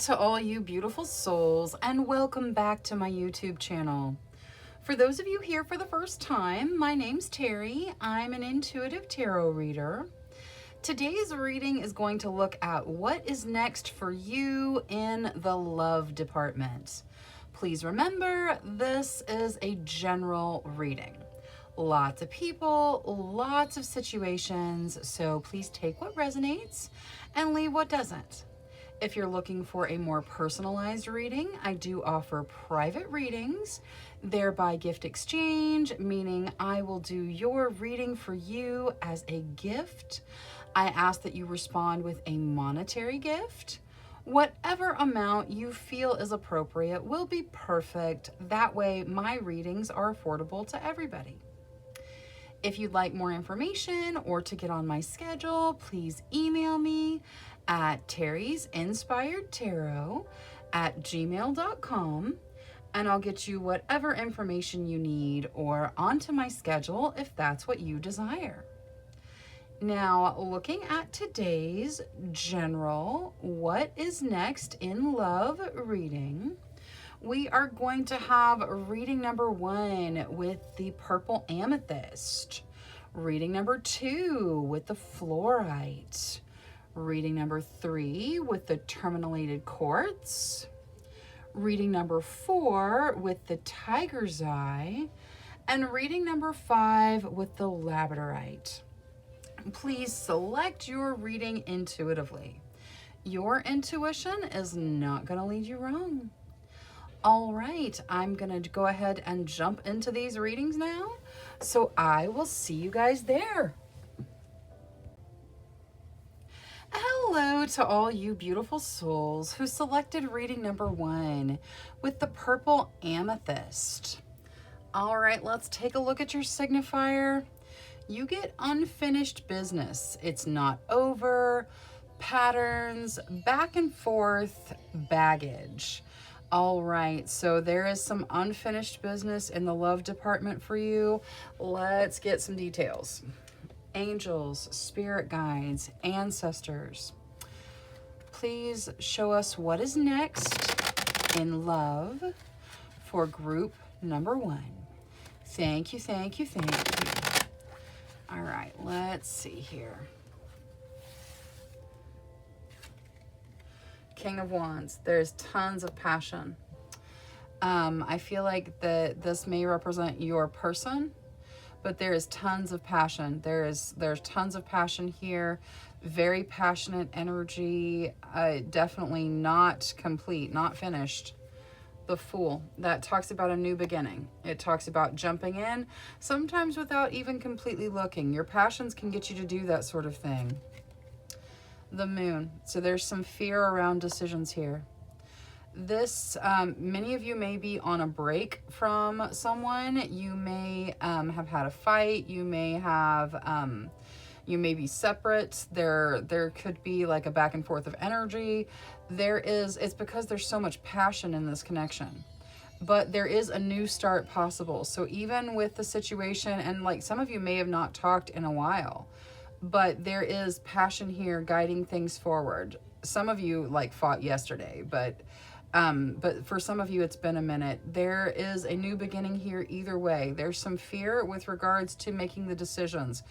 to all you beautiful souls, and welcome back to my YouTube channel. For those of you here for the first time, my name's Cheri. I'm an intuitive tarot reader. Today's reading is going to look at what is next for you in the love department. Please remember, this is a general reading. Lots of people, lots of situations, so please take what resonates and leave what doesn't. If you're looking for a more personalized reading, I do offer private readings, thereby gift exchange, meaning I will do your reading for you as a gift. I ask that you respond with a monetary gift. Whatever amount you feel is appropriate will be perfect. That way, my readings are affordable to everybody. If you'd like more information or to get on my schedule, please email me at terrysinspiredtarot@gmail.com and I'll get you whatever information you need or onto my schedule if that's what you desire. Now, looking at today's general what is next in love reading, we are going to have reading number 1 with the purple amethyst, reading number 2 with the fluorite, reading number 3 with the terminated quartz, reading number 4 with the tiger's eye, and reading number 5 with the labradorite. Please select your reading intuitively. Your intuition is not going to lead you wrong. All right, I'm going to go ahead and jump into these readings now. So I will see you guys there. Hello to all you beautiful souls who selected reading number 1 with the purple amethyst. All right, let's take a look at your signifier. You get unfinished business. It's not over. Patterns, back and forth, baggage. All right, so there is some unfinished business in the love department for you. Let's get some details. Angels, spirit guides, ancestors, please show us what is next in love for group number 1. Thank you, thank you, thank you. All right, let's see here. King of Wands, there's tons of passion. I feel like this may represent your person, but there is tons of passion. There's tons of passion here. Very passionate energy. Definitely not complete, not finished. The Fool, that talks about a new beginning. It talks about jumping in, sometimes without even completely looking. Your passions can get you to do that sort of thing. The Moon, so there's some fear around decisions here. This, many of you may be on a break from someone. You may have had a fight. You may have, you may be separate. There could be like a back and forth of energy. It's because there's so much passion in this connection. But there is a new start possible. So even with the situation, and like some of you may have not talked in a while, but there is passion here guiding things forward. Some of you like fought yesterday, but for some of you, it's been a minute. There is a new beginning here either way. There's some fear with regards to making the decisions.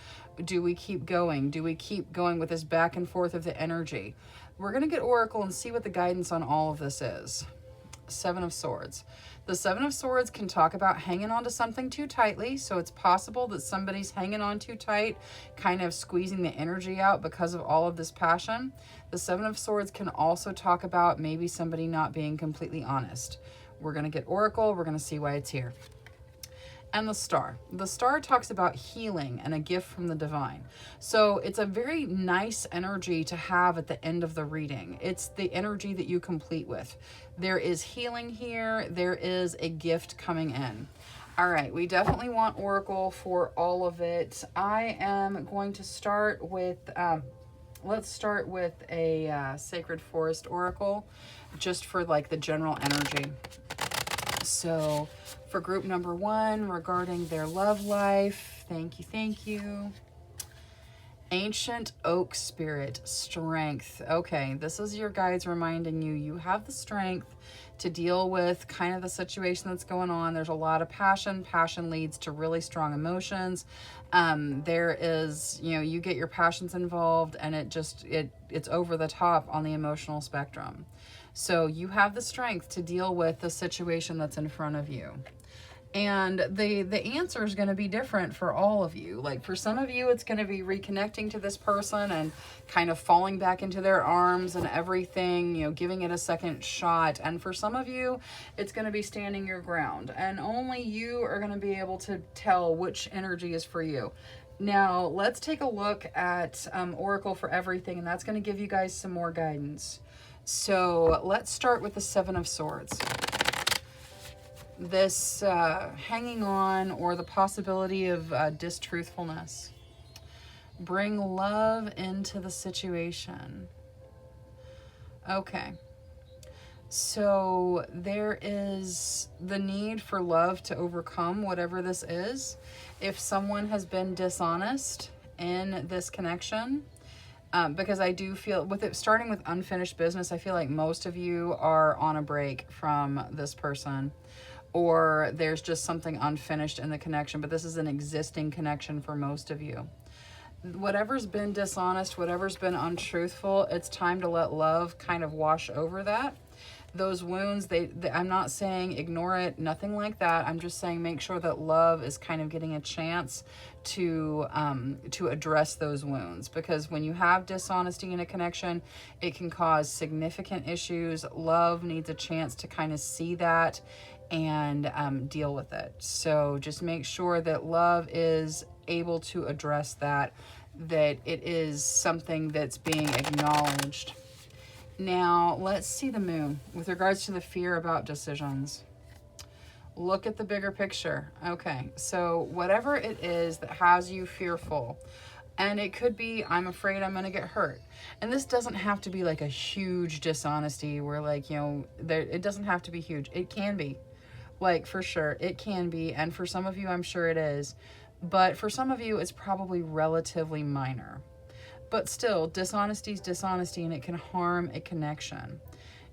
Do we keep going? Do we keep going with this back and forth of the energy? We're going to get Oracle and see what the guidance on all of this is. 7 of Swords. The 7 of Swords can talk about hanging on to something too tightly. So it's possible that somebody's hanging on too tight, kind of squeezing the energy out because of all of this passion. The 7 of Swords can also talk about maybe somebody not being completely honest. We're going to get Oracle. We're going to see why it's here. And the Star. The Star talks about healing and a gift from the divine. So it's a very nice energy to have at the end of the reading. It's the energy that you complete with. There is healing here. There is a gift coming in. All right, we definitely want Oracle for all of it. I am going to start with, let's start with a Sacred Forest Oracle, just for like the general energy. So for group number 1, regarding their love life, thank you, thank you. Ancient oak spirit, strength. Okay, this is your guides reminding you, you have the strength to deal with kind of the situation that's going on. There's a lot of passion. Passion leads to really strong emotions. There is, you get your passions involved and it's over the top on the emotional spectrum. So you have the strength to deal with the situation that's in front of you. And the answer is going to be different for all of you. Like for some of you, it's going to be reconnecting to this person and kind of falling back into their arms and everything, giving it a second shot. And for some of you, it's going to be standing your ground. And only you are going to be able to tell which energy is for you. Now, let's take a look at Oracle for Everything, and that's going to give you guys some more guidance. So let's start with the Seven of Swords. This hanging on or the possibility of distruthfulness. Bring love into the situation. Okay. So there is the need for love to overcome whatever this is. If someone has been dishonest in this connection, because I do feel, with it starting with unfinished business, I feel like most of you are on a break from this person. Or there's just something unfinished in the connection, but this is an existing connection for most of you. Whatever's been dishonest, whatever's been untruthful, it's time to let love kind of wash over that. Those wounds, I'm not saying ignore it, nothing like that. I'm just saying make sure that love is kind of getting a chance to address those wounds. Because when you have dishonesty in a connection, it can cause significant issues. Love needs a chance to kind of see that and deal with it. So just make sure that love is able to address that it is something that's being acknowledged. Now, let's see the moon with regards to the fear about decisions. Look at the bigger picture. Okay, so whatever it is that has you fearful, and it could be, I'm afraid I'm going to get hurt. And this doesn't have to be like a huge dishonesty where it doesn't have to be huge. It can be. Like, for sure, it can be. And for some of you, I'm sure it is. But for some of you, it's probably relatively minor. But still, dishonesty is dishonesty, and it can harm a connection.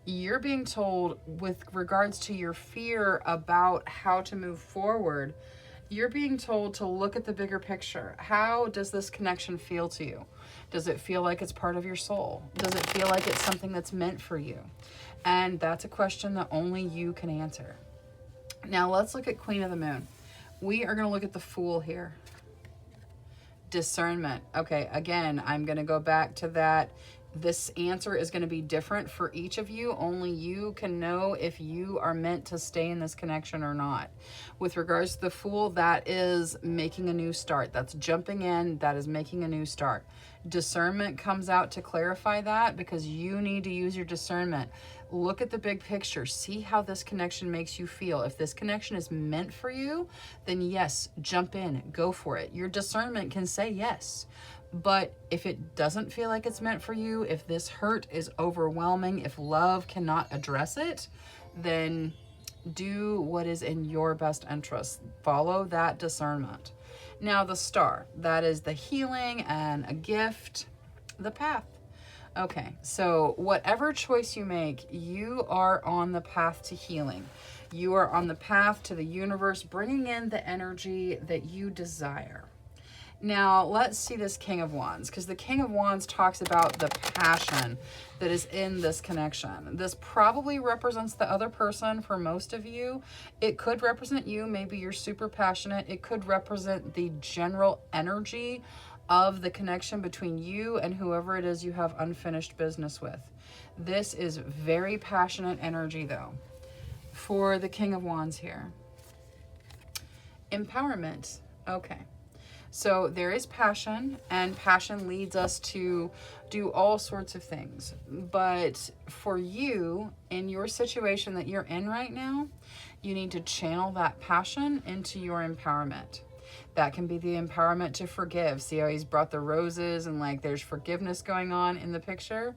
You're being told, with regards to your fear about how to move forward, you're being told to look at the bigger picture. How does this connection feel to you? Does it feel like it's part of your soul? Does it feel like it's something that's meant for you? And that's a question that only you can answer. Now let's look at Queen of the Moon. We are going to look at the Fool here. Discernment. Okay, again, I'm going to go back to that. This answer is going to be different for each of you. Only you can know if you are meant to stay in this connection or not. With regards to the Fool, that is making a new start. That's jumping in. That is making a new start. Discernment comes out to clarify that, because you need to use your discernment. Look at the big picture. See how this connection makes you feel. If this connection is meant for you, then yes, jump in, go for it. Your discernment can say yes. But if it doesn't feel like it's meant for you, if this hurt is overwhelming, if love cannot address it, then do what is in your best interest. Follow that discernment. Now the Star, that is the healing and a gift, the path. Okay, so whatever choice you make, you are on the path to healing. You are on the path to the universe, bringing in the energy that you desire. Now, let's see this King of Wands, because the King of Wands talks about the passion that is in this connection. This probably represents the other person for most of you. It could represent you. Maybe you're super passionate. It could represent the general energy of the connection between you and whoever it is you have unfinished business with. This is very passionate energy, though, for the King of Wands here. Empowerment. Okay. So there is passion, and passion leads us to do all sorts of things. But for you, in your situation that you're in right now, you need to channel that passion into your empowerment. That can be the empowerment to forgive. See how he's brought the roses and like there's forgiveness going on in the picture?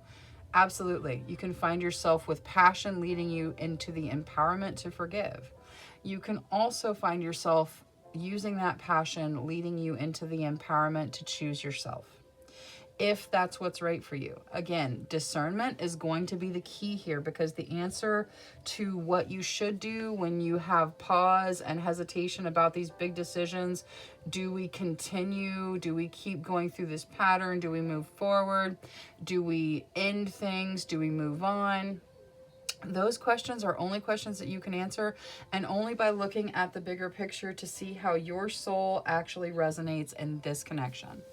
Absolutely. You can find yourself with passion leading you into the empowerment to forgive. You can also find yourself using that passion leading you into the empowerment to choose yourself. if that's what's right for you. Again, discernment is going to be the key here, because the answer to what you should do when you have pause and hesitation about these big decisions, do we continue? Do we keep going through this pattern? Do we move forward? Do we end things? Do we move on? Those questions are only questions that you can answer, and only by looking at the bigger picture to see how your soul actually resonates in this connection.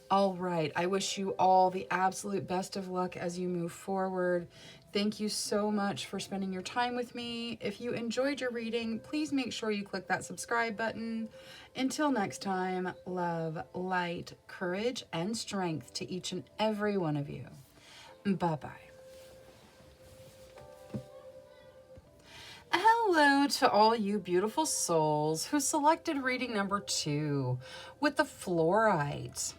All right, I wish you all the absolute best of luck as you move forward. Thank you so much for spending your time with me. If you enjoyed your reading, please make sure you click that subscribe button. Until next time, love, light, courage, and strength to each and every one of you. Bye-bye. Hello to all you beautiful souls who selected reading number 2 with the fluorite.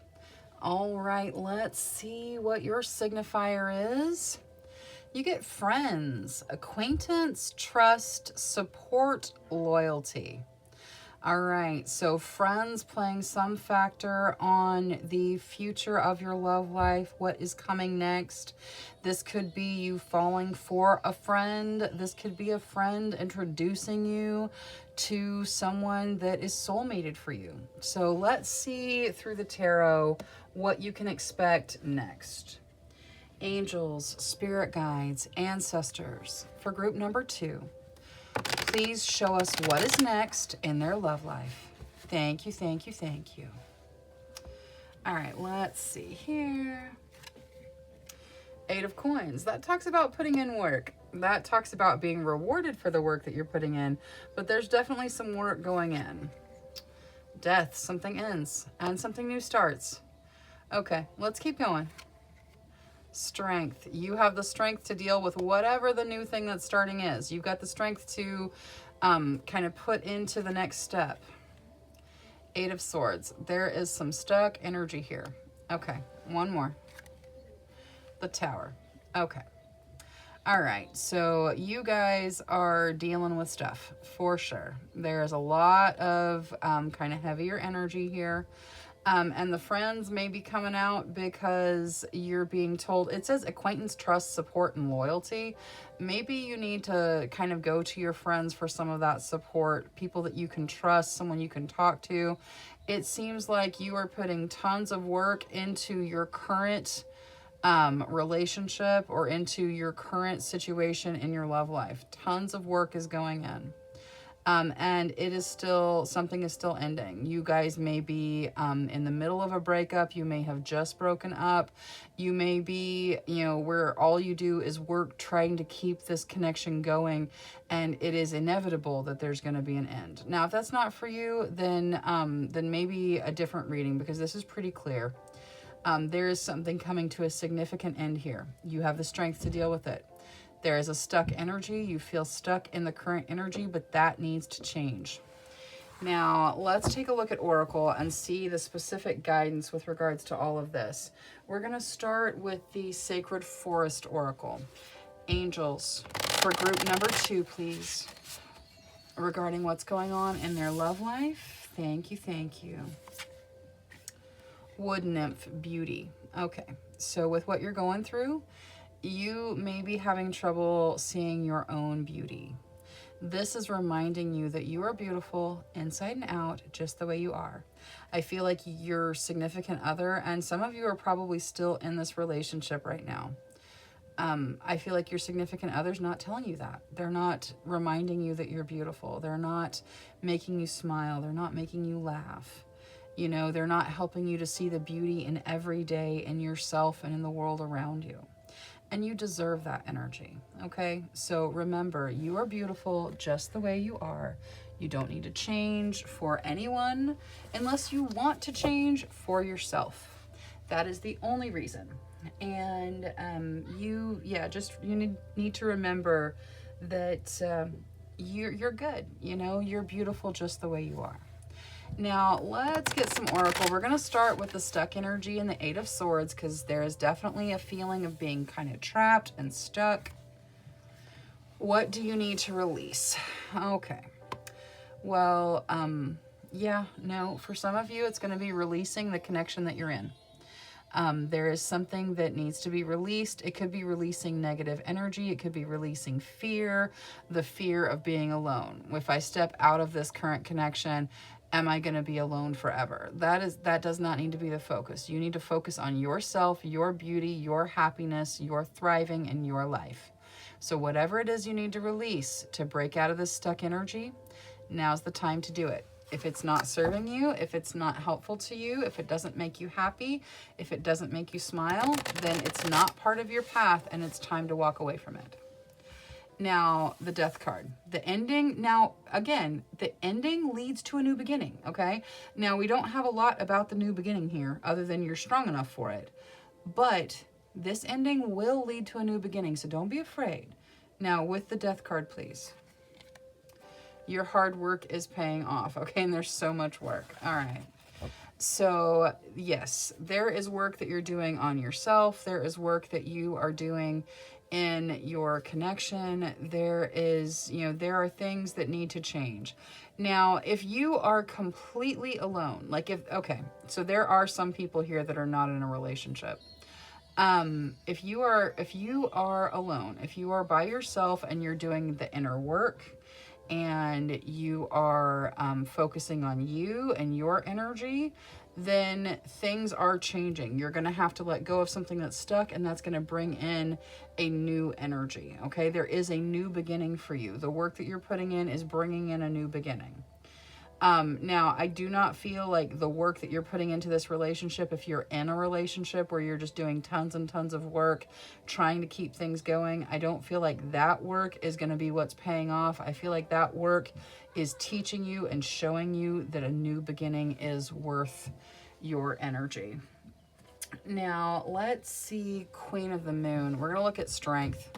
All right, let's see what your signifier is. You get friends, acquaintance, trust, support, loyalty. All right, so friends playing some factor on the future of your love life, what is coming next. This could be you falling for a friend. This could be a friend introducing you to someone that is soulmated for you. So let's see through the tarot what you can expect next. Angels, spirit guides, ancestors. For group number 2, please show us what is next in their love life. Thank you, thank you, thank you. All right, let's see here. 8 of Coins. That talks about putting in work. That talks about being rewarded for the work that you're putting in, but there's definitely some work going in. Death. Something ends and something new starts. Okay, let's keep going. Strength. You have the strength to deal with whatever the new thing that's starting is. You've got the strength to kind of put into the next step. 8 of Swords. There is some stuck energy here. Okay, one more. The Tower. Okay. All right, so you guys are dealing with stuff for sure. There's a lot of kind of heavier energy here. And the friends may be coming out because you're being told, it says acquaintance, trust, support, and loyalty. Maybe you need to kind of go to your friends for some of that support, people that you can trust, someone you can talk to. It seems like you are putting tons of work into your current relationship or into your current situation in your love life. Tons of work is going in. And it is still, something is still ending. You guys may be in the middle of a breakup. You may have just broken up. You may be, where all you do is work trying to keep this connection going, and it is inevitable that there's going to be an end. Now, if that's not for you, then maybe a different reading, because this is pretty clear. There is something coming to a significant end here. You have the strength to deal with it. There is a stuck energy. You feel stuck in the current energy, but that needs to change. Now, let's take a look at Oracle and see the specific guidance with regards to all of this. We're going to start with the Sacred Forest Oracle. Angels, for group number 2, please. Regarding what's going on in their love life. Thank you, thank you. Wood Nymph, Beauty. Okay, so with what you're going through, you may be having trouble seeing your own beauty. This is reminding you that you are beautiful inside and out, just the way you are. I feel like your significant other, and some of you are probably still in this relationship right now. I feel like your significant other's not telling you that. They're not reminding you that you're beautiful. They're not making you smile. They're not making you laugh. They're not helping you to see the beauty in every day in yourself and in the world around you. And you deserve that energy, okay? So remember, you are beautiful just the way you are. You don't need to change for anyone unless you want to change for yourself. That is the only reason. And you need to remember that you're good. You're beautiful just the way you are. Now, let's get some Oracle. We're going to start with the stuck energy and the 8 of Swords, because there is definitely a feeling of being kind of trapped and stuck. What do you need to release? Okay. Well, for some of you, it's going to be releasing the connection that you're in. There is something that needs to be released. It could be releasing negative energy. It could be releasing fear, the fear of being alone. If I step out of this current connection, am I going to be alone forever? That does not need to be the focus. You need to focus on yourself, your beauty, your happiness, your thriving in your life. So whatever it is you need to release to break out of this stuck energy, now's the time to do it. If it's not serving you, if it's not helpful to you, if it doesn't make you happy, if it doesn't make you smile, then it's not part of your path and it's time to walk away from it. Now, the death card, the ending. Now, again, the ending leads to a new beginning, okay? Now, we don't have a lot about the new beginning here other than you're strong enough for it. But this ending will lead to a new beginning, so don't be afraid. Now, with the death card, please. Your hard work is paying off, okay? And there's so much work. All right. So, yes, there is work that you're doing on yourself. There is work that you are doing in your connection. There is, there are things that need to change. Now, if you are completely alone, okay, so there are some people here that are not in a relationship. If you are alone, if you are by yourself and you're doing the inner work, and you are focusing on you and your energy, then things are changing. You're going to have to let go of something that's stuck, and that's going to bring in a new energy, okay? There is a new beginning for you. The work that you're putting in is bringing in a new beginning. Now, I do not feel like the work that you're putting into this relationship, if you're in a relationship where you're just doing tons and tons of work, trying to keep things going, I don't feel like that work is going to be what's paying off. I feel like that work is teaching you and showing you that a new beginning is worth your energy. Now, let's see Queen of the Moon. We're going to look at strength.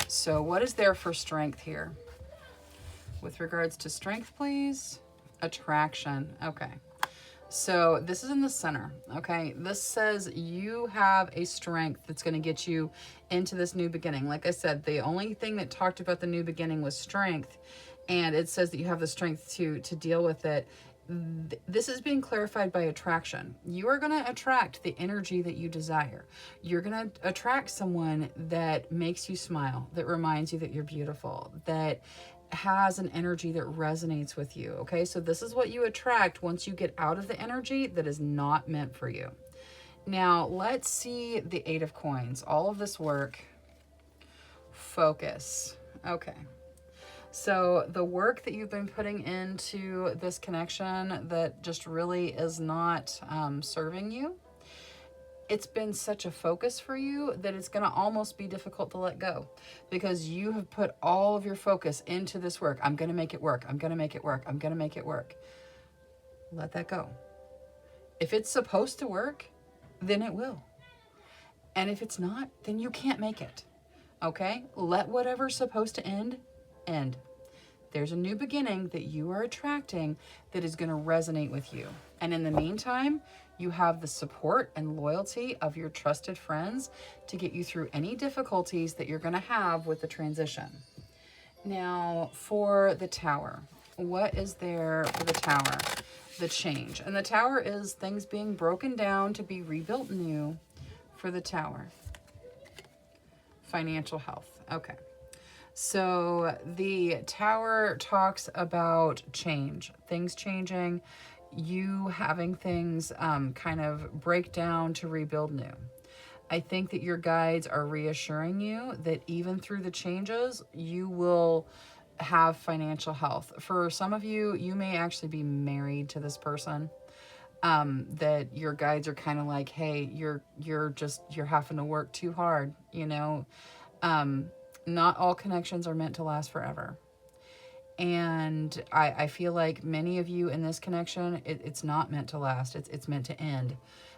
So what is there for strength here? With regards to strength, please. Attraction. Okay. So this is in the center. Okay. This says you have a strength that's going to get you into this new beginning. Like I said, the only thing that talked about the new beginning was strength. And it says that you have the strength to deal with it. This is being clarified by attraction. You are going to attract the energy that you desire. You're going to attract someone that makes you smile, that reminds you that you're beautiful, that has an energy that resonates with you. Okay, so this is what you attract once you get out of the energy that is not meant for you. Now, let's see the Eight of Coins. All of this work. Focus. Okay. So the work that you've been putting into this connection that just really is not serving you, it's been such a focus for you that it's going to almost be difficult to let go, because you have put all of your focus into this work. I'm going to make it work. I'm going to make it work. I'm going to make it work. Let that go. If it's supposed to work, then it will. And if it's not, then you can't make it. Okay? Let whatever's supposed to end. There's a new beginning that you are attracting that is going to resonate with you. And in the meantime, you have the support and loyalty of your trusted friends to get you through any difficulties that you're going to have with the transition. Now, for the Tower, what is there for the Tower? The change. And the Tower is things being broken down to be rebuilt new for the Tower. Financial health. Okay. So the Tower talks about change, things changing, you having things kind of break down to rebuild new. I think that your guides are reassuring you that even through the changes, you will have financial health. For some of you, you may actually be married to this person. That your guides are kind of like, hey, you're having to work too hard, Not all connections are meant to last forever. And I feel like many of you in this connection, it's not meant to last. It's meant to end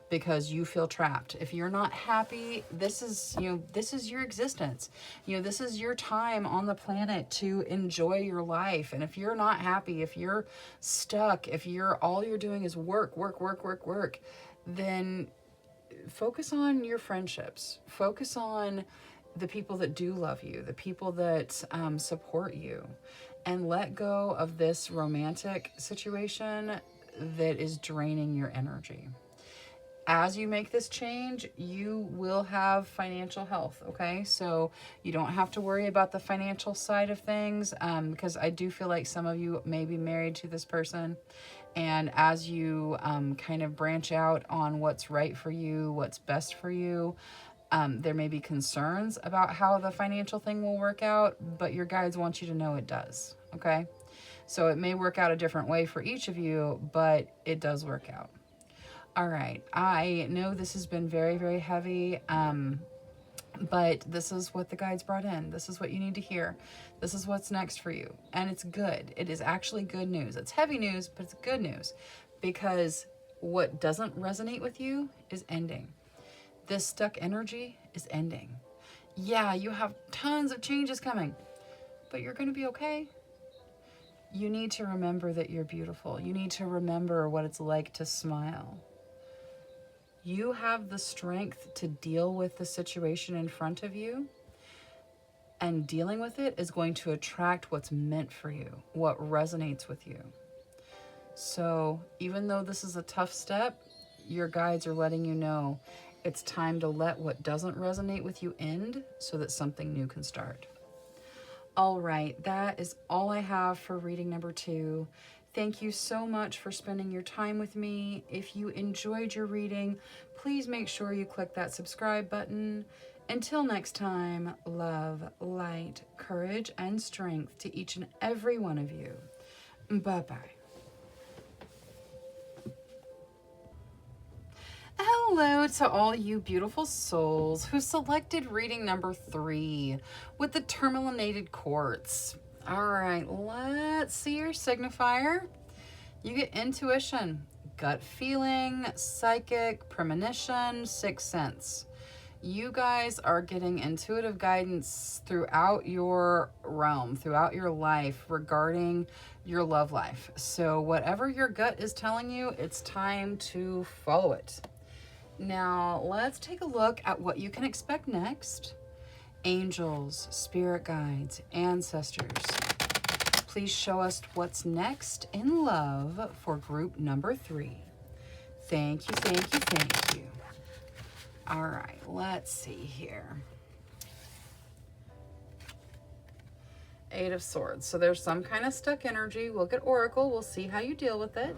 because you feel trapped. If you're not happy, this is your existence. This is your time on the planet to enjoy your life. And if you're not happy, if you're stuck, if all you're doing is work, then focus on your friendships. Focus on the people that do love you, the people that support you, and let go of this romantic situation that is draining your energy. as you make this change, you will have financial health, okay? So you don't have to worry about the financial side of things, because I do feel like some of you may be married to this person. And as you kind of branch out on what's right for you, what's best for you, there may be concerns about how the financial thing will work out, but your guides want you to know it does, okay? So it may work out a different way for each of you, but it does work out. All right, I know this has been very, very heavy, but this is what the guides brought in. This is what you need to hear. This is what's next for you. And it's good. It is actually good news. It's heavy news, but it's good news, because what doesn't resonate with you is ending. This stuck energy is ending. Yeah, you have tons of changes coming, but you're going to be okay. You need to remember that you're beautiful. You need to remember what it's like to smile. You have the strength to deal with the situation in front of you, and dealing with it is going to attract what's meant for you, what resonates with you. So even though this is a tough step, your guides are letting you know it's time to let what doesn't resonate with you end so that something new can start. All right, that is all I have for reading number 2. Thank you so much for spending your time with me. If you enjoyed your reading, please make sure you click that subscribe button. Until next time, love, light, courage, and strength to each and every one of you. Bye-bye. Hello to all you beautiful souls who selected reading number 3 with the tourmalinated quartz. All right, let's see your signifier. You get intuition, gut feeling, psychic, premonition, sixth sense. You guys are getting intuitive guidance throughout your realm, throughout your life regarding your love life. So whatever your gut is telling you, it's time to follow it. Now, let's take a look at what you can expect next. Angels, spirit guides, ancestors, please show us what's next in love for group number 3. Thank you, thank you, thank you. All right, let's see here. 8 of Swords. So there's some kind of stuck energy. We'll get Oracle. We'll see how you deal with it.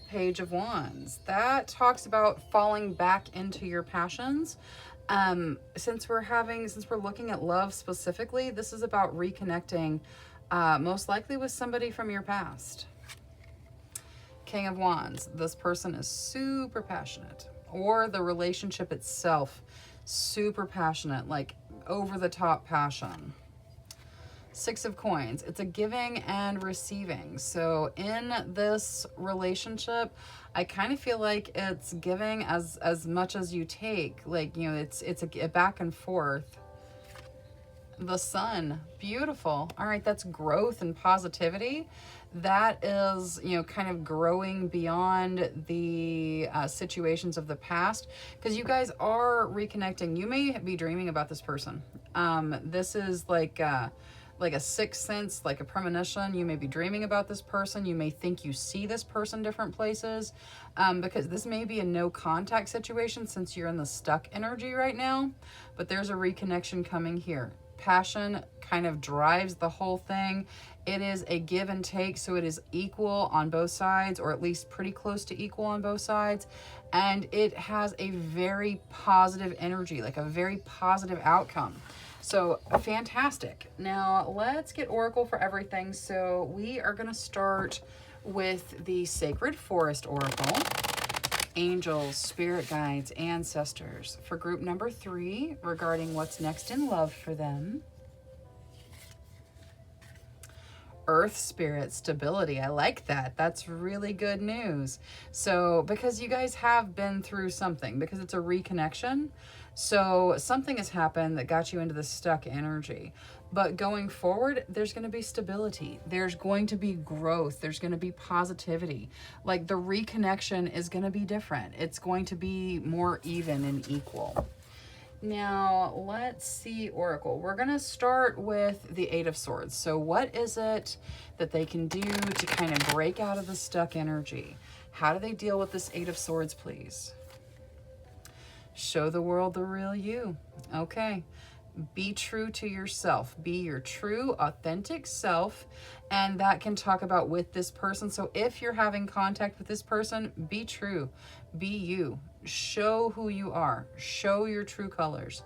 Page of Wands. That talks about falling back into your passions. Since we're looking at love specifically, this is about reconnecting, most likely with somebody from your past. King of Wands. This person is super passionate, or the relationship itself, super passionate, like over the top passion. 6 of Coins. It's a giving and receiving. So in this relationship, I kind of feel like it's giving as much as you take. Like, you know, it's a back and forth. The Sun. Beautiful. All right, that's growth and positivity. That is, you know, kind of growing beyond the situations of the past, because you guys are reconnecting. You may be dreaming about this person. This is like a sixth sense, like a premonition. You may be dreaming about this person. You may think you see this person different places, because this may be a no contact situation since you're in the stuck energy right now, but there's a reconnection coming here. Passion kind of drives the whole thing. It is a give and take, so it is equal on both sides, or at least pretty close to equal on both sides. And it has a very positive energy, like a very positive outcome. So fantastic. Now let's get Oracle for everything. So we are going to start with the Sacred Forest Oracle. Angels, spirit guides, ancestors for group number 3 regarding what's next in love for them. Earth spirit stability. I like that. That's really good news. So because you guys have been through something, because it's a reconnection, so something has happened that got you into the stuck energy. But going forward, there's going to be stability. There's going to be growth. There's going to be positivity. Like the reconnection is going to be different. It's going to be more even and equal. Now, let's see, Oracle. We're going to start with the Eight of Swords. So what is it that they can do to kind of break out of the stuck energy? How do they deal with this Eight of Swords, please? Show the world the real you. Okay. Be true to yourself. Be your true, authentic self. And that can talk about with this person. So if you're having contact with this person, be true. Be you. Show who you are. Show your true colors.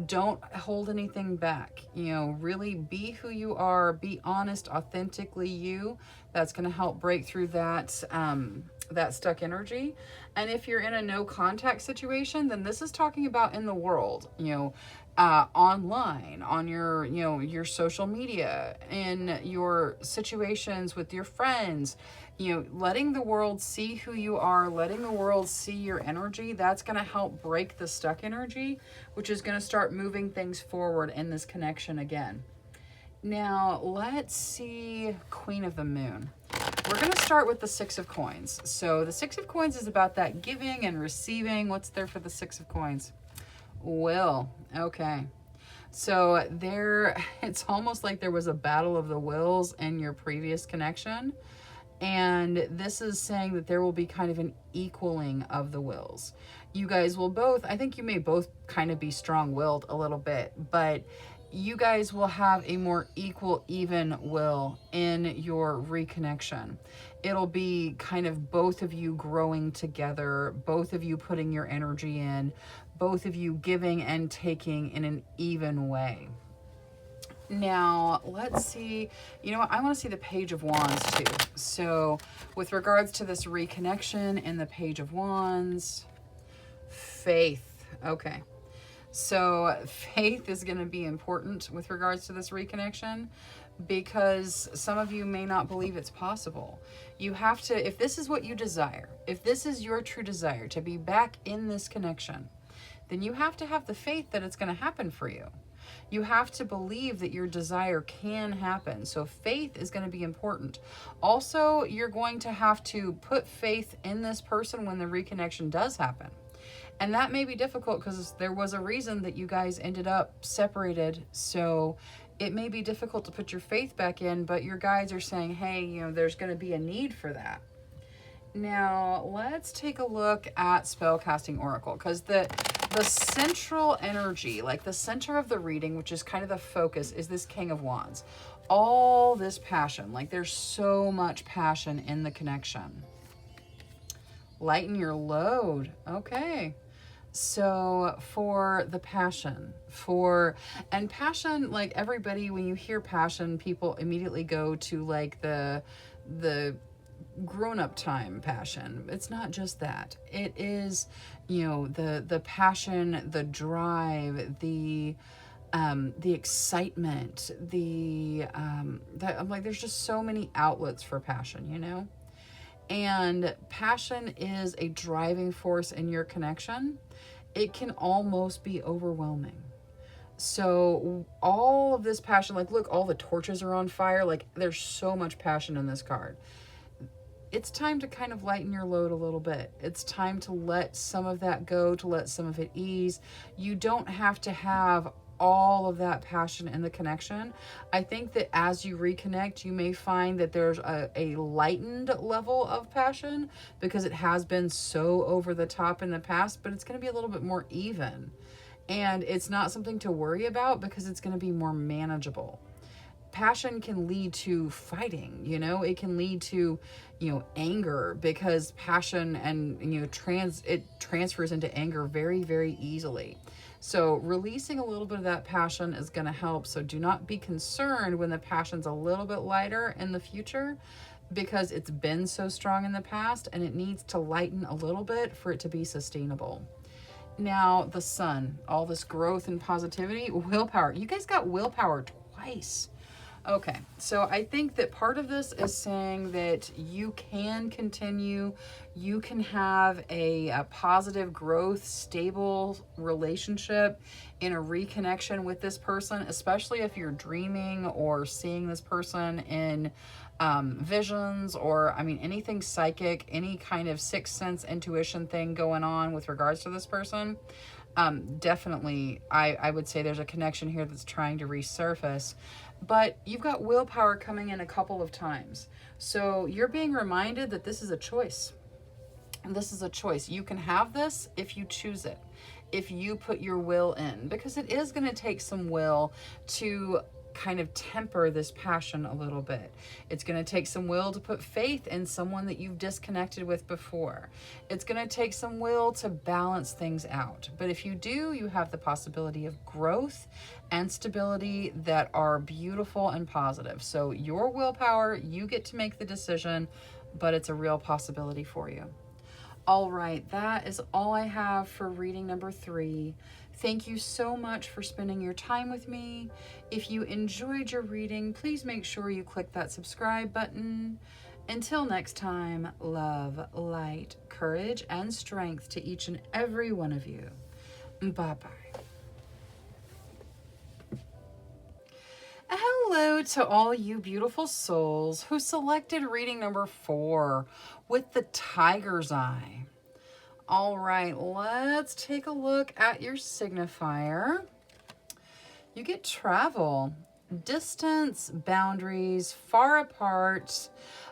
Don't hold anything back. You know, really be who you are. Be honest, authentically you. That's going to help break through that that stuck energy. And if you're in a no contact situation, then this is talking about in the world, you know, online, on your, you know, your social media, in your situations with your friends, you know, letting the world see who you are, letting the world see your energy. That's going to help break the stuck energy, which is going to start moving things forward in this connection again. Now, let's see Queen of the Moon. We're going to start with the Six of Coins. So the Six of Coins is about that giving and receiving. What's there for the Six of Coins? Will. Okay. So there, it's almost like there was a battle of the wills in your previous connection. And this is saying that there will be kind of an equaling of the wills. You guys will both, I think you may both kind of be strong-willed a little bit, but you guys will have a more equal, even will in your reconnection. It'll be kind of both of you growing together, both of you putting your energy in, both of you giving and taking in an even way. Now, let's see, you know what, I want to see the Page of Wands too. So with regards to this reconnection and the Page of Wands, faith. Okay. So faith is going to be important with regards to this reconnection because some of you may not believe it's possible. You have to, if this is what you desire, if this is your true desire to be back in this connection, then you have to have the faith that it's going to happen for you. You have to believe that your desire can happen. So faith is going to be important. Also, you're going to have to put faith in this person when the reconnection does happen. And that may be difficult because there was a reason that you guys ended up separated. So it may be difficult to put your faith back in, but your guides are saying, hey, you know, there's going to be a need for that. Now, let's take a look at Spellcasting Oracle, because the central energy, like the center of the reading, which is kind of the focus, is this King of Wands. All this passion, like there's so much passion in the connection. Lighten your load. Okay. So for the passion, and passion, like everybody, when you hear passion, people immediately go to like the grown-up time passion. It's not just that. It is, you know, the passion, the drive, the excitement, I'm like, there's just so many outlets for passion, you know? And passion is a driving force in your connection. It can almost be overwhelming. So all of this passion, like, look, all the torches are on fire. Like, there's so much passion in this card. It's time to kind of lighten your load a little bit. It's time to let some of that go, to let some of it ease. You don't have to have all of that passion in the connection. I think that as you reconnect, you may find that there's a lightened level of passion because it has been so over the top in the past, but it's going to be a little bit more even. And it's not something to worry about because it's going to be more manageable. Passion can lead to fighting, you know, it can lead to, you know, anger, because passion and, you know, it transfers into anger very, very easily. So releasing a little bit of that passion is going to help. So do not be concerned when the passion's a little bit lighter in the future, because it's been so strong in the past and it needs to lighten a little bit for it to be sustainable. Now, the Sun, all this growth and positivity, willpower. You guys got willpower twice. Okay, so I think that part of this is saying that you can continue, you can have a positive growth, stable relationship in a reconnection with this person, especially if you're dreaming or seeing this person in visions, or, I mean, anything psychic, any kind of sixth sense intuition thing going on with regards to this person. Definitely, I would say there's a connection here that's trying to resurface, but you've got willpower coming in a couple of times. So you're being reminded that this is a choice. This is a choice. You can have this if you choose it, if you put your will in, because it is going to take some will to kind of temper this passion a little bit. It's going to take some will to put faith in someone that you've disconnected with before. It's going to take some will to balance things out. But if you do, you have the possibility of growth and stability that are beautiful and positive. So your willpower, you get to make the decision, but it's a real possibility for you. All right, that is all I have for reading number 3. Thank you so much for spending your time with me. If you enjoyed your reading, please make sure you click that subscribe button. Until next time, love, light, courage, and strength to each and every one of you. Bye-bye. Hello to all you beautiful souls who selected reading number 4 with the tiger's eye. All right, let's take a look at your signifier. You get travel, distance, boundaries, far apart,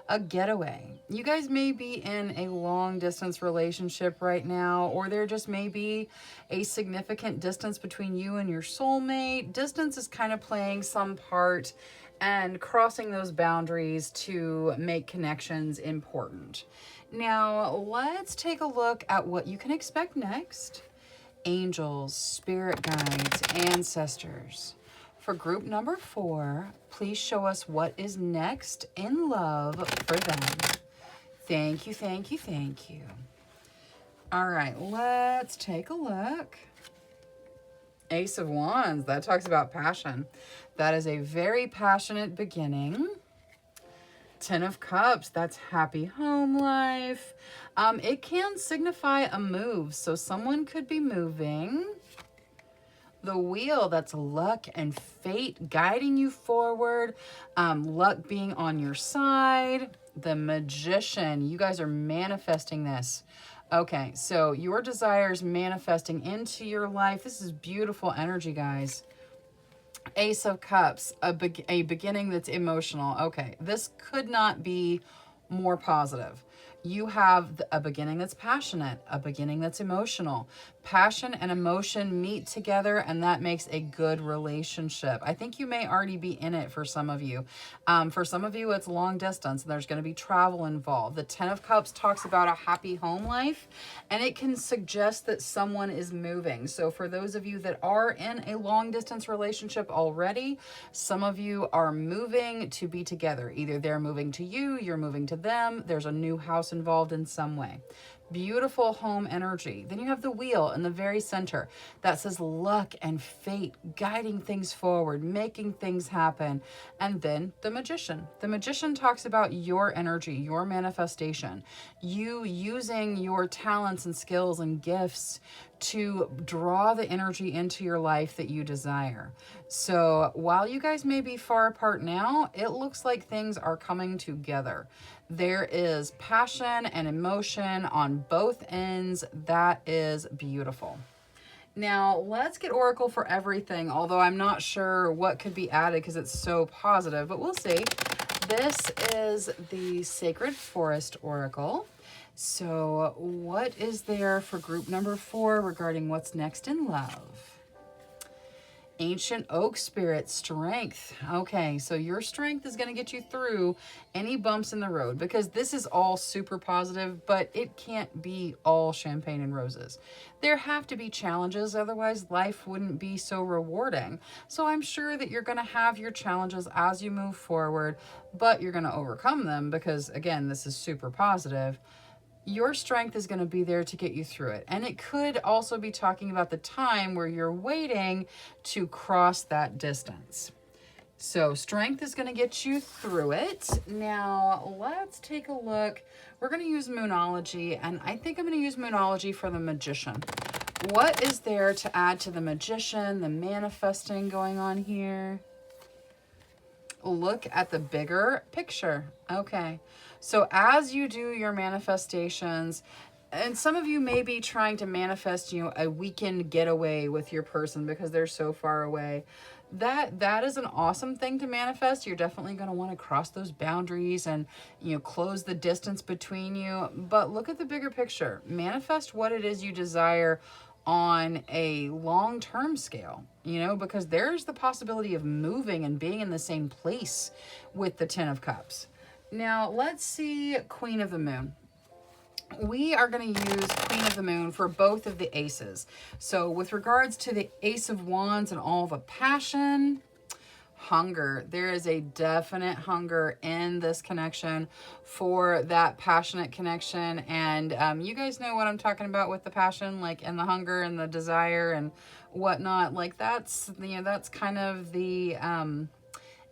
a getaway. You guys may be in a long distance relationship right now, or there just may be a significant distance between you and your soulmate. Distance is kind of playing some part, and crossing those boundaries to make connections important. Now, let's take a look at what you can expect next. Angels, spirit guides, ancestors. For group number 4, please show us what is next in love for them. Thank you, thank you, thank you. All right, let's take a look. Ace of Wands, that talks about passion. That is a very passionate beginning. 10 of Cups, that's happy home life. It can signify a move, so someone could be moving. The Wheel, that's luck and fate guiding you forward. Luck being on your side. The Magician, you guys are manifesting this. Okay, so your desires manifesting into your life. This is beautiful energy, guys. Ace of Cups, a beginning that's emotional. Okay, this could not be more positive. You have a beginning that's passionate, a beginning that's emotional. Passion and emotion meet together, and that makes a good relationship. I think you may already be in it for some of you. For some of you, it's long distance, and there's going to be travel involved. The 10 of Cups talks about a happy home life, and it can suggest that someone is moving. So for those of you that are in a long distance relationship already, some of you are moving to be together. Either they're moving to you, you're moving to them, there's a new house involved in some way. Beautiful home energy. Then you have the Wheel in the very center that says luck and fate, guiding things forward, making things happen. And then the Magician. The Magician talks about your energy, your manifestation, you using your talents and skills and gifts to draw the energy into your life that you desire. So while you guys may be far apart now, it looks like things are coming together. There is passion and emotion on both ends. That is beautiful. Now, let's get Oracle for everything, although I'm not sure what could be added because it's so positive, but we'll see. This is the Sacred Forest Oracle. So what is there for group number 4 regarding what's next in love? Ancient Oak Spirit, strength. Okay, so your strength is going to get you through any bumps in the road, because this is all super positive, but it can't be all champagne and roses. There have to be challenges, otherwise life wouldn't be so rewarding. So I'm sure that you're going to have your challenges as you move forward, but you're going to overcome them because, again, this is super positive. Your strength is going to be there to get you through it. And it could also be talking about the time where you're waiting to cross that distance. So strength is going to get you through it. Now let's take a look. We're going to use Moonology, and I think I'm going to use Moonology for the Magician. What is there to add to the Magician, the manifesting going on here? Look at the bigger picture. Okay. So as you do your manifestations, And some of you may be trying to manifest, a weekend getaway with your person because they're so far away. That is an awesome thing to manifest. You're definitely going to want to cross those boundaries and, close the distance between you. But look at the bigger picture. Manifest what it is you desire on a long-term scale, because there's the possibility of moving and being in the same place with the Ten of Cups. Now, let's see Queen of the Moon. We are going to use Queen of the Moon for both of the aces. So with regards to the Ace of Wands and all the passion, hunger. There is a definite hunger in this connection for that passionate connection. And you guys know what I'm talking about with the passion, like, and the hunger and the desire and whatnot. Like that's kind of the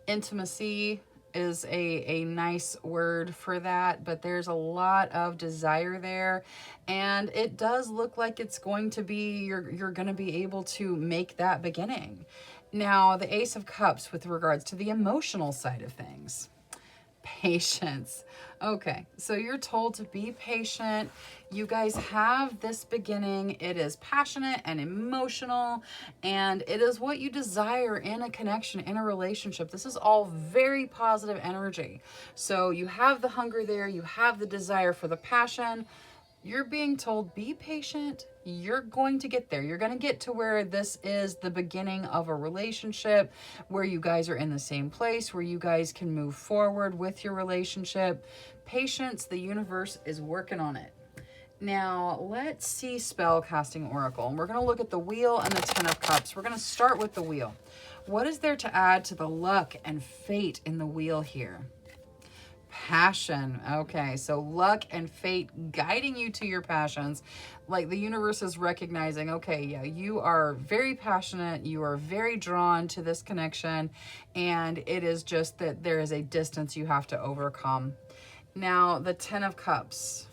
intimacy is a nice word for that, but there's a lot of desire there, and it does look like it's going to be, you're going to be able to make that beginning. Now, the Ace of Cups with regards to the emotional side of things. Patience. Okay, so you're told to be patient. You guys have this beginning. It is passionate and emotional, and it is what you desire in a connection, in a relationship. This is all very positive energy. So you have the hunger there. You have the desire for the passion. You're being told, be patient. You're going to get there. You're going to get to where this is the beginning of a relationship, where you guys are in the same place, where you guys can move forward with your relationship. Patience, the universe is working on it. Now, let's see spell casting oracle. And we're going to look at the wheel and the Ten of Cups. We're going to start with the wheel. What is there to add to the luck and fate in the wheel here? Passion. Okay, so luck and fate guiding you to your passions. Like the universe is recognizing, okay, yeah, you are very passionate, you are very drawn to this connection, and it is just that there is a distance you have to overcome. Now, the Ten of Cups.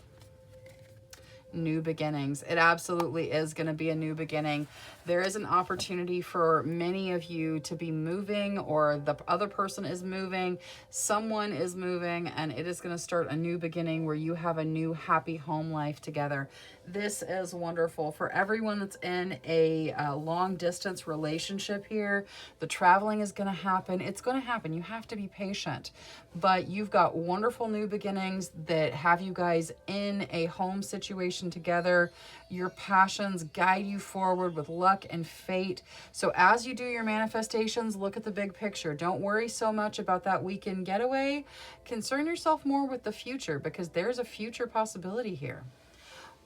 New beginnings. It absolutely is going to be a new beginning. There is an opportunity for many of you to be moving, or the other person is moving, someone is moving, and it is going to start a new beginning where you have a new happy home life together. This is wonderful for everyone that's in a long distance relationship here. The traveling is going to happen. It's going to happen. You have to be patient, but you've got wonderful new beginnings that have you guys in a home situation together. Your passions guide you forward with luck and fate. So as you do your manifestations, look at the big picture. Don't worry so much about that weekend getaway. Concern yourself more with the future, because there's a future possibility here.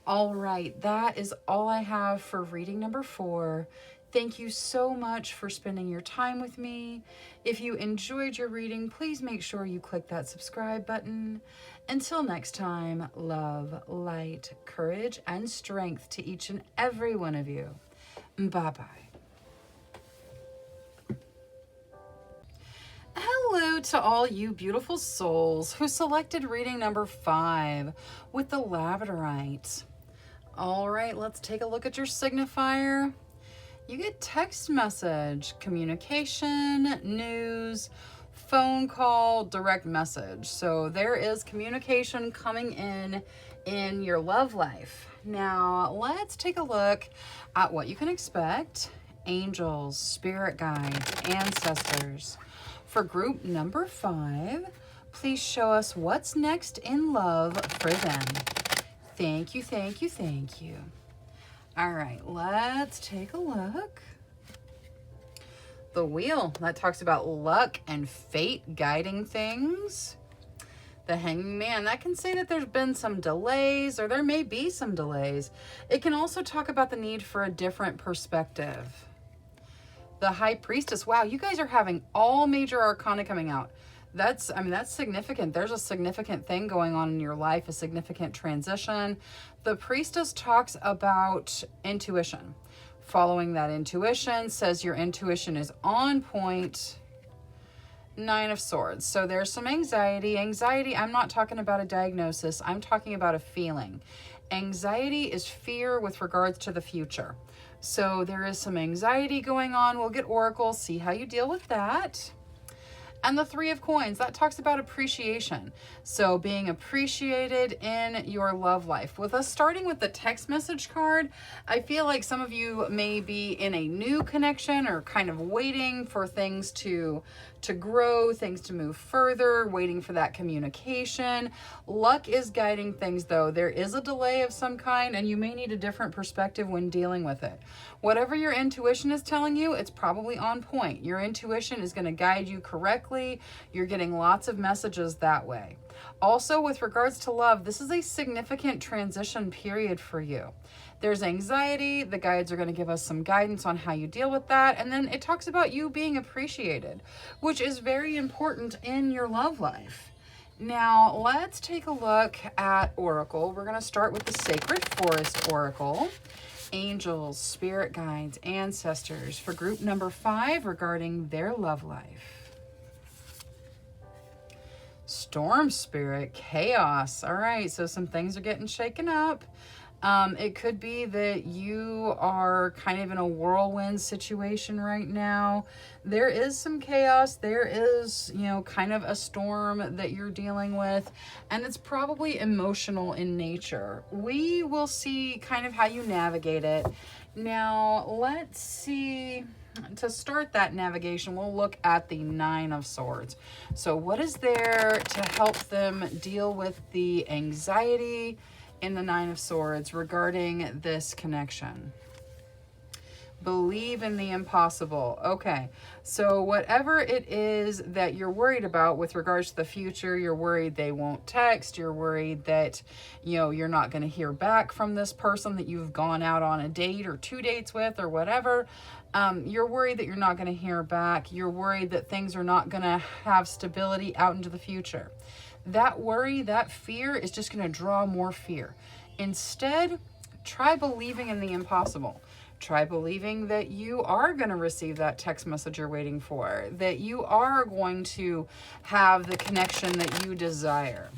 All right, that is all I have for reading number 4. Thank you so much for spending your time with me. If you enjoyed your reading, please make sure you click that subscribe button. Until next time, love, light, courage, and strength to each and every one of you. Bye-bye. Hello to all you beautiful souls who selected reading number 5 with the labradorite. All right, let's take a look at your signifier. You get text message, communication, news, phone call, direct message. So there is communication coming in your love life. Now, let's take a look at what you can expect. Angels, spirit guides, ancestors. For group number 5, please show us what's next in love for them. Thank you, thank you, thank you. All right, let's take a look. The wheel, that talks about luck and fate guiding things. The Hanging Man, that can say that there's been some delays, or there may be some delays. It can also talk about the need for a different perspective. The High Priestess, wow, you guys are having all major arcana coming out. That's significant. There's a significant thing going on in your life, a significant transition. The Priestess talks about intuition. Following that intuition, says your intuition is on point. 9 of Swords. So there's some anxiety. Anxiety, I'm not talking about a diagnosis. I'm talking about a feeling. Anxiety is fear with regards to the future. So there is some anxiety going on. We'll get Oracle, see how you deal with that. And the Three of Coins, that talks about appreciation. So being appreciated in your love life. With us starting with the text message card, I feel like some of you may be in a new connection or kind of waiting for things to grow, things to move further, waiting for that communication. Luck is guiding things though. There is a delay of some kind, and you may need a different perspective when dealing with it. Whatever your intuition is telling you, it's probably on point. Your intuition is going to guide you correctly. You're getting lots of messages that way. Also, with regards to love, this is a significant transition period for you. There's anxiety. The guides are going to give us some guidance on how you deal with that. And then it talks about you being appreciated, which is very important in your love life. Now, let's take a look at Oracle. We're going to start with the Sacred Forest Oracle. Angels, spirit guides, ancestors for group number 5 regarding their love life. Storm spirit, chaos. All right, so some things are getting shaken up. It could be that you are kind of in a whirlwind situation right now. There is some chaos. There is, kind of a storm that you're dealing with, and it's probably emotional in nature. We will see kind of how you navigate it. Now, let's see. To start that navigation, we'll look at the 9 of Swords. So what is there to help them deal with the anxiety in the 9 of Swords regarding this connection? Believe in the impossible. Okay, so whatever it is that you're worried about with regards to the future, you're worried they won't text, you're worried that, you're not going to hear back from this person that you've gone out on a date or 2 dates with or whatever. You're worried that you're not going to hear back. You're worried that things are not going to have stability out into the future. That worry, that fear is just going to draw more fear. Instead, try believing in the impossible. Try believing that you are going to receive that text message you're waiting for, that you are going to have the connection that you desire.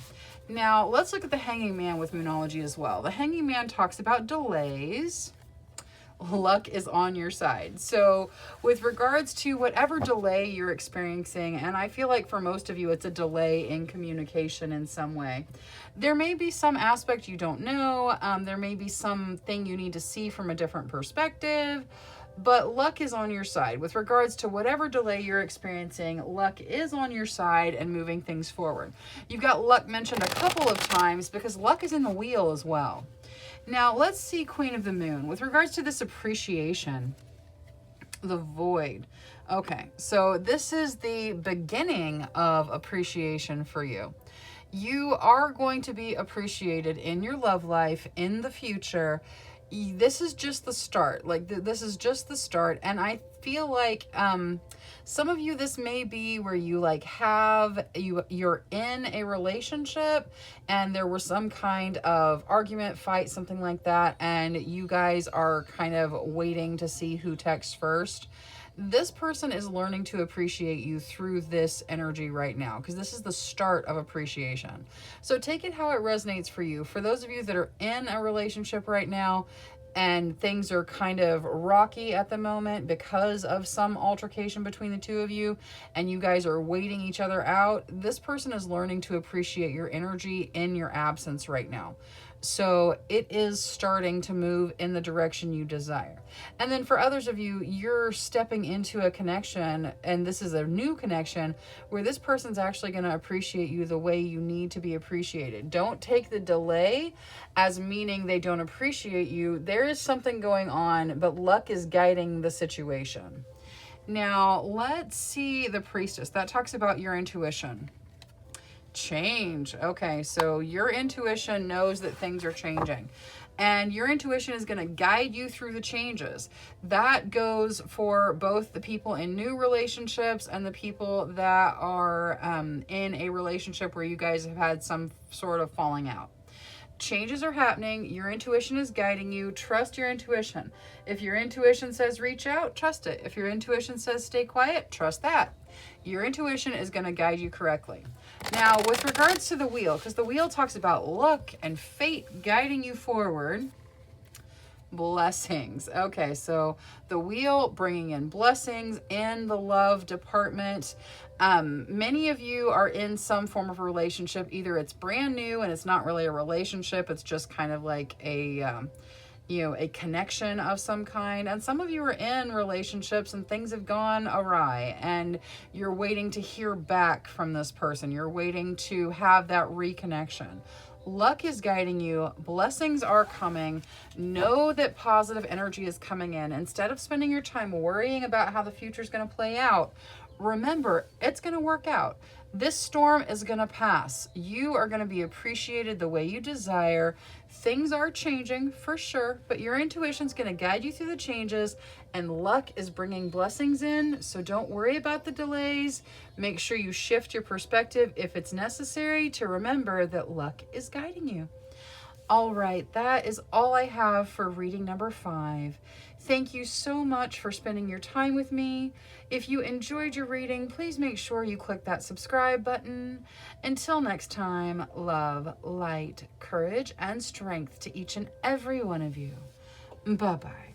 Now, let's look at the Hanging Man with Moonology as well. The Hanging Man talks about delays. Luck is on your side. So with regards to whatever delay you're experiencing, and I feel like for most of you, it's a delay in communication in some way. There may be some aspect you don't know. There may be something you need to see from a different perspective, but luck is on your side. With regards to whatever delay you're experiencing, luck is on your side and moving things forward. You've got luck mentioned a couple of times because luck is in the wheel as well. Now, let's see Queen of the Moon. With regards to this appreciation, the Void. Okay, so this is the beginning of appreciation for you. You are going to be appreciated in your love life in the future. This is just the start. This is just the start. And I feel like some of you, this may be where you you're in a relationship and there was some kind of argument, fight, something like that, and you guys are kind of waiting to see who texts first. This person is learning to appreciate you through this energy right now, because this is the start of appreciation. So take it how it resonates for you. For those of you that are in a relationship right now and things are kind of rocky at the moment because of some altercation between the two of you and you guys are waiting each other out, this person is learning to appreciate your energy in your absence right now. So it is starting to move in the direction you desire. And then for others of you, you're stepping into a connection, and this is a new connection where this person's actually going to appreciate you the way you need to be appreciated. Don't take the delay as meaning they don't appreciate you. There is something going on, but luck is guiding the situation. Now, let's see the Priestess. That talks about your intuition. Change. Okay, so your intuition knows that things are changing, and your intuition is going to guide you through the changes. That goes for both the people in new relationships and the people that are in a relationship where you guys have had some sort of falling out. Changes are happening. Your intuition is guiding you. Trust your intuition. If your intuition says reach out, trust it. If your intuition says stay quiet, trust that. Your intuition is going to guide you correctly. Now, with regards to the wheel, because the wheel talks about luck and fate guiding you forward, blessings. Okay, so the wheel bringing in blessings in the love department. Many of you are in some form of relationship. Either it's brand new and it's not really a relationship, it's just kind of like a connection of some kind. And some of you are in relationships and things have gone awry and you're waiting to hear back from this person. You're waiting to have that reconnection. Luck is guiding you. Blessings are coming. Know that positive energy is coming in. Instead of spending your time worrying about how the future is going to play out, remember, it's going to work out. This storm is going to pass. You are going to be appreciated the way you desire. Things are changing for sure, but your intuition is going to guide you through the changes, and luck is bringing blessings in. So don't worry about the delays. Make sure you shift your perspective if it's necessary to remember that luck is guiding you. All right, that is all I have for reading number 5. Thank you so much for spending your time with me. If you enjoyed your reading, please make sure you click that subscribe button. Until next time, love, light, courage, and strength to each and every one of you. Bye-bye.